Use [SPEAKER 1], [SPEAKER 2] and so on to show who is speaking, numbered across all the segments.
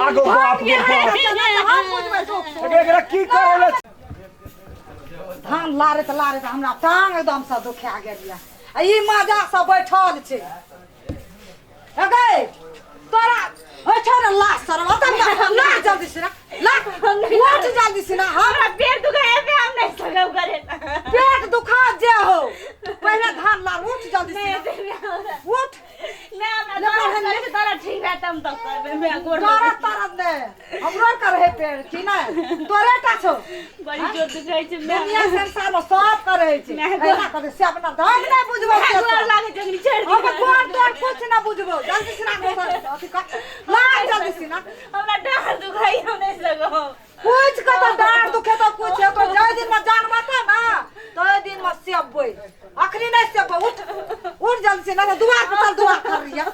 [SPEAKER 1] आगो बाप गे एकरा की करले
[SPEAKER 2] धान लारे त हमरा टांग एकदम से दुखा गेलिया ई मजा से बैठल छै अगे तोरा अच्छा न ला सरवा त ला जल्दी से ला उठ जल्दी से ना
[SPEAKER 3] हमरा पेट दुखाए पे हम नहीं सकब करे
[SPEAKER 2] पेट दुखा जे हो पहले धान ला उठ जल्दी से उठ
[SPEAKER 3] मैं अपना तारा ठीक है तुम तो करबे मैं गोड़
[SPEAKER 2] तारा तारा दे हमरो करे पेट की ना तोरे का छो
[SPEAKER 3] बड़ी जोर दुखाई छै मैं
[SPEAKER 2] दुनिया संसार में सब करे छै एना करे से अपना धान नहीं बुझबो
[SPEAKER 3] गोड़ लागे जंगली छेड़ दे
[SPEAKER 2] अब गोड़ तोड़ कुछ ना बुझबो जल्दी से ना अथी का ला जल्दी से ना
[SPEAKER 3] हमरा डांड दुखाई हम नहीं सकब
[SPEAKER 2] कुछ का तो डांड दुखे तो कुछ है तो जय दिन में जान माता ना तो दिन में सेबबै अखनी नहीं सेबबै उठ उठ जल्दी से ना दुआर पर चल दुआर कर रिया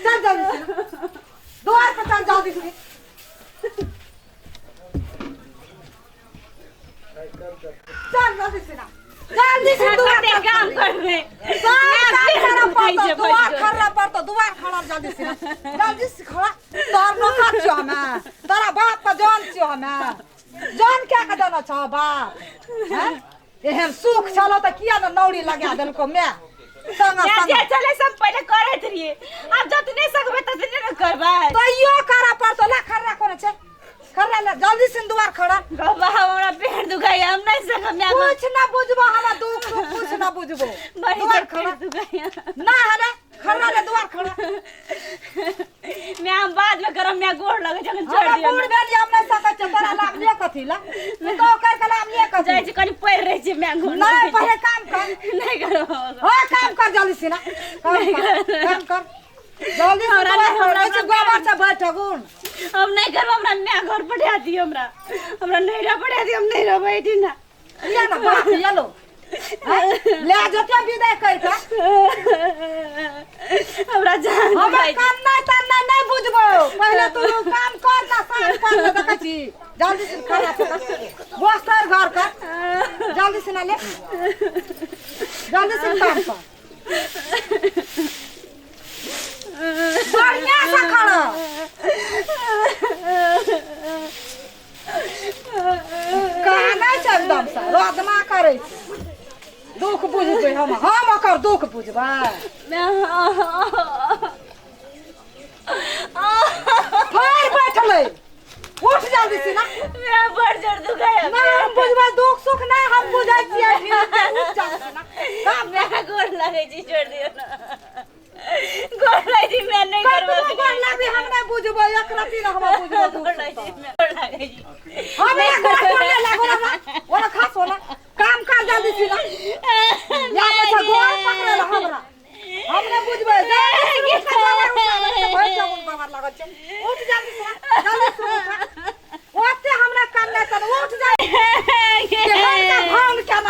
[SPEAKER 2] चल जल्दी से दुआर पर चल जल्दी से चल जल्दी से ना जल्दी से दुआर
[SPEAKER 3] पे काम करबे
[SPEAKER 2] दुआर खड़ा पड़तो दुआर खड़ा जल्दी से जल्दी से खड़ा तोर नोका छियो हमें तोरा बाप का जान छियो हमें जान क्या का देना छ बाप हैं एहन सुख चलो त किया न नौरी लगा देलको मैं संग संग
[SPEAKER 3] जे चले सब पहले करैत रहिए अब जत नहीं सकबे त नहीं न करबे
[SPEAKER 2] तो यो करा पड़तो ला खड़ा कोन छै खड़ा ले जल्दी से दुआर खड़ा
[SPEAKER 3] बाबा हमरा पेट दुखाई हम नहीं सकब मैं
[SPEAKER 2] कुछ ना बुझबो हमरा दुख कुछ ना बुझबो दुआर खड़ा
[SPEAKER 3] दुखाई
[SPEAKER 2] ना हने खड़ा ले दुआर खड़ा
[SPEAKER 3] मैं हम बाद में करब मैं गोड़ लगे जखन छोड़
[SPEAKER 2] हमरा
[SPEAKER 3] दियो
[SPEAKER 2] बूढ़ भेली हम नहीं सकत छ तोरा लाभ ले कथि ला तो कर के लाभ ले कथि
[SPEAKER 3] जाय छी कनी पड़ रही छी मैं गोड़
[SPEAKER 2] नहीं पहले काम कर
[SPEAKER 3] नहीं करो
[SPEAKER 2] हां काम कर जल्दी से ना काम कर जल्दी से हमरा से गोबर से बैठगुन
[SPEAKER 3] हम नहीं करब हमरा मैं घर पढ़ा दियो हमरा नहीं रह पढ़ा दियो हम नहीं रह बैठी ना
[SPEAKER 2] या ना बात ये लो ले जते विदाई कर के
[SPEAKER 3] हमरा जान
[SPEAKER 2] हम काम नहीं बुझबो पहले तू काम कर ना काम कर देखै छी जल्दी से खड़ा पकड़ बस्तर घर कर जल्दी से ना ले जल्दी से काम कर बढ़िया से खड़ा कहना छै एकदम से रोदमा करे दुख बुझबै हम ओकर दुख बुझबै फाड़ बैठले उठ जल्दी से ना
[SPEAKER 3] मैं बड़ जोर दुखाई
[SPEAKER 2] ना हम बुझबै दुख सुख नहीं हम बुझै छियै उठ जल्दी से ना
[SPEAKER 3] काम मैं गोड़ लगे छी छोड़ दियो ना गोड़ लगे छी मैं नहीं करब
[SPEAKER 2] गोड़ लगे हम नहीं बुझबै एक रति न हम बुझबै
[SPEAKER 3] गोड़ लगे छी मैं गोड़ लगे छी
[SPEAKER 2] हम गोड़ ले लागो ना ओना खास होला काम कर जल्दी से ना या बच्चा गोड़ पकड़े हमरा हम नहीं बुझबै जल्दी से भाई जवन बाबा लागल छै उठ जल्दी से ओते हमरा काम नहीं कर उठ जा भान क्या ना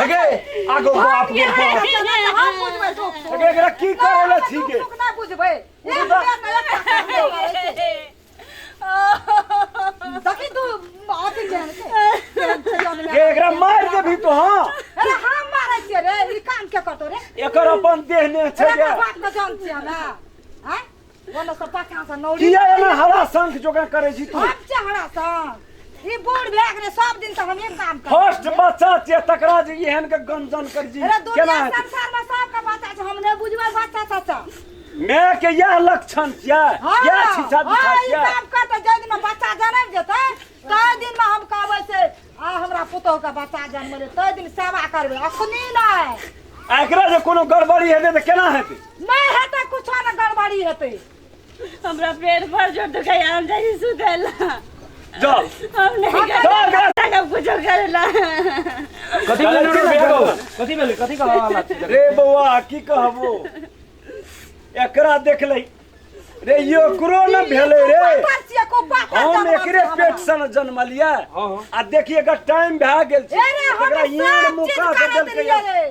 [SPEAKER 1] आगो बाप गे
[SPEAKER 2] हम बुझबै दुख
[SPEAKER 1] एकरा की करले ठीक है
[SPEAKER 2] दुख ना बुझबै देखि तू आती जान
[SPEAKER 1] एकरा मार दे भी तो हां
[SPEAKER 2] अरे हम मारै छियै रे ई काम के करतो रे
[SPEAKER 1] एकर अपन देह ने छै
[SPEAKER 2] रे बात का जान छियै हमरा हैं बोलो सब पाका से नौरी
[SPEAKER 1] किया एना हरा शंख जोगा करे छी तू
[SPEAKER 2] हम चहरा सा ई बूढ़ भए गेलै सब दिन से हम एक काम कर
[SPEAKER 1] फर्स्ट बच्चा छै तकरा जे एहन के गंजन कर जी
[SPEAKER 2] अरे
[SPEAKER 1] केना
[SPEAKER 2] दुनिया
[SPEAKER 1] हेतै
[SPEAKER 2] संसार में सबके बच्चा छै हम नहीं बुझबै बच्चा चाचा
[SPEAKER 1] मैं के यह लक्षण छै यह शिक्षा दिखा
[SPEAKER 2] ई
[SPEAKER 1] छै
[SPEAKER 2] काम करते जै दिन में बच्चा जन्म जेतै तै दिन में हम कहबै से आ हमरा पुतोह के बच्चा जन्मले तै दिन सेवा करबै अखनी नहीं
[SPEAKER 1] एकरा जे कोनो गड़बड़ी हेतै त केना हेतै
[SPEAKER 2] नहीं हेतै कुछो न गड़बड़ी हेतै
[SPEAKER 3] हमरा पेट भर जोर दुखाई हम जाई सुतेला
[SPEAKER 1] जाओ
[SPEAKER 3] हम नहीं करब कुछ करेला
[SPEAKER 1] कथि भेलै कथि कहला रे बौआ की कहबो एकरा देखलै रे यो करो न भेलै रे हम एकरे पेट से न जन्मलिया आ देखिए का टाइम भए गेल छै एकरा यार मौका दे देलकै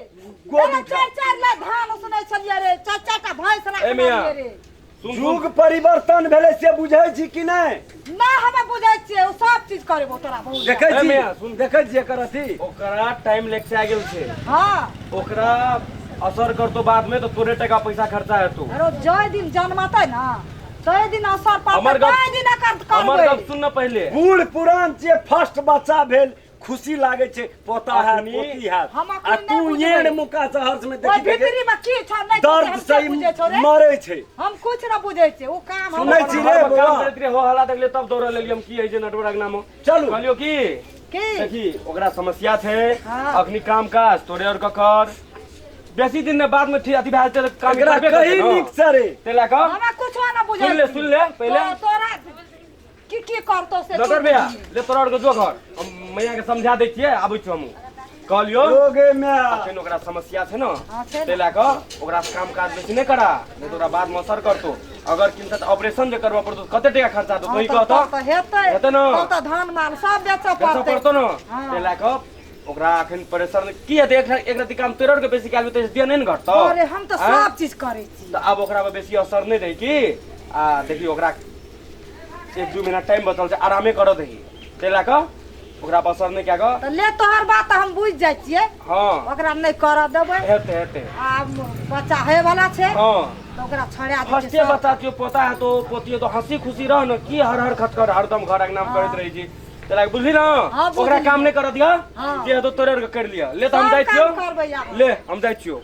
[SPEAKER 1] गोद
[SPEAKER 2] चार ले धान सुनै छलियै रे चाचा भैंस राखलियै रे
[SPEAKER 1] युग परिवर्तन भेलै से बुझै छी कि नहीं
[SPEAKER 2] ना हमें बुझै छियै ओ सब चीज करबो तोरा बहुत
[SPEAKER 1] देखै छी देखै छी एकर अथी
[SPEAKER 4] ओकरा टाइम लेके आ गेल छै
[SPEAKER 2] हां
[SPEAKER 4] ओकरा असर करतो बाद में तो तोरे टका पैसा खर्चा हेतौ
[SPEAKER 2] अरे जय दिन जन्मतै ना तोय दिन असर पड़तै
[SPEAKER 4] हमर गप-
[SPEAKER 2] तोय दिन कर
[SPEAKER 4] हमर
[SPEAKER 2] करबै
[SPEAKER 4] गप सुन न पहले
[SPEAKER 1] बूढ़ पुरान जे फर्स्ट बच्चा भेल खुशी लागे छै पोता है
[SPEAKER 4] अखनी
[SPEAKER 1] पोती है
[SPEAKER 2] हम
[SPEAKER 1] आ
[SPEAKER 2] अखनी
[SPEAKER 1] तू
[SPEAKER 2] नहीं
[SPEAKER 1] येड़
[SPEAKER 2] बुझबै।
[SPEAKER 1] मुका सहर्ष में
[SPEAKER 2] ओइ
[SPEAKER 1] देखी के
[SPEAKER 2] भीतरी में की छ नहीं
[SPEAKER 1] दर्द से
[SPEAKER 2] बुझे छौ रे
[SPEAKER 1] मरे छै
[SPEAKER 2] हम कुछ न बुझै छै ओ काम हम
[SPEAKER 1] सुनै छी रे
[SPEAKER 4] काम
[SPEAKER 1] बौआ
[SPEAKER 4] करैत रहे हो हल्ला देखले तब दौड़ लेलियै हम की है जे नटवरक नाम हो
[SPEAKER 1] चलू
[SPEAKER 4] कहलियो की
[SPEAKER 2] की
[SPEAKER 4] देखी ओकरा समस्या छै
[SPEAKER 2] हाँ।
[SPEAKER 4] अखनी काम काज तोरे और ककर बेसी दिन में बाद में ठीक अथी भए जेतै काम
[SPEAKER 1] एकरा
[SPEAKER 4] करबे
[SPEAKER 1] कही
[SPEAKER 4] करतै
[SPEAKER 1] नीक
[SPEAKER 4] न
[SPEAKER 1] से रे
[SPEAKER 4] ते ला क
[SPEAKER 2] हमरा कुछ न बुझै
[SPEAKER 4] सुन ले पहले
[SPEAKER 2] तोरा की करतो से
[SPEAKER 4] डॉक्टर भैया ले तोरा और के जो घर हम मैया के समझा दै छियै आबै छी हम कहलियो
[SPEAKER 1] लोगे में
[SPEAKER 4] अखन ओकरा समस्या छै न
[SPEAKER 2] हाँ, छै
[SPEAKER 4] ते ला क ओकरा से काम काज बेसी नहीं करा नहीं तो ओकरा बाद में असर करतो अगर किनत ऑपरेशन जे करबा पड़तो कते टका खर्चा तो तोही कहतो
[SPEAKER 2] हेतै
[SPEAKER 4] हेतै न
[SPEAKER 2] तब त धान माल सब बेचऽ
[SPEAKER 4] बेचऽ
[SPEAKER 2] पड़तै
[SPEAKER 4] पड़तो न
[SPEAKER 2] हाँ।
[SPEAKER 4] ते ला क ओकरा अखन परेशान की हेतै एक रति काम तोरा और के बेसी काल तो दिया नहीं न घटतो
[SPEAKER 2] अरे हम त सब चीज करै छी
[SPEAKER 4] तो अब ओकरा पे बेसी असर नहीं दै की आ देखी ओकरा 1-2 मिनट टाइम बचल छै आरामे कर दही ते ला क ओकरा पर असर नहीं क्या क
[SPEAKER 2] त ले तोहर बात हम बुझ जाइ छियै
[SPEAKER 4] हां
[SPEAKER 2] ओकरा नहि करऽ देबै
[SPEAKER 4] हेते हेते
[SPEAKER 2] आ बच्चा है वाला छै
[SPEAKER 4] हां
[SPEAKER 2] त ओकरा छोड़ा दे
[SPEAKER 4] फर्स्टे बच्चा थियो पोता है तो पोती है तो हंसी खुशी रह न की हर हर खटखट हरदम घर के नाम करैत रही छी ते ला बुझली न
[SPEAKER 2] हाँ, बुझली।
[SPEAKER 4] ओकरा काम नहीं कर दिया
[SPEAKER 2] हाँ।
[SPEAKER 4] जे तो तोरे कर लिया ले तो हम
[SPEAKER 2] सब
[SPEAKER 4] जाई
[SPEAKER 2] काम
[SPEAKER 4] छियो
[SPEAKER 2] करबै आब।
[SPEAKER 4] ले हम जाई छियो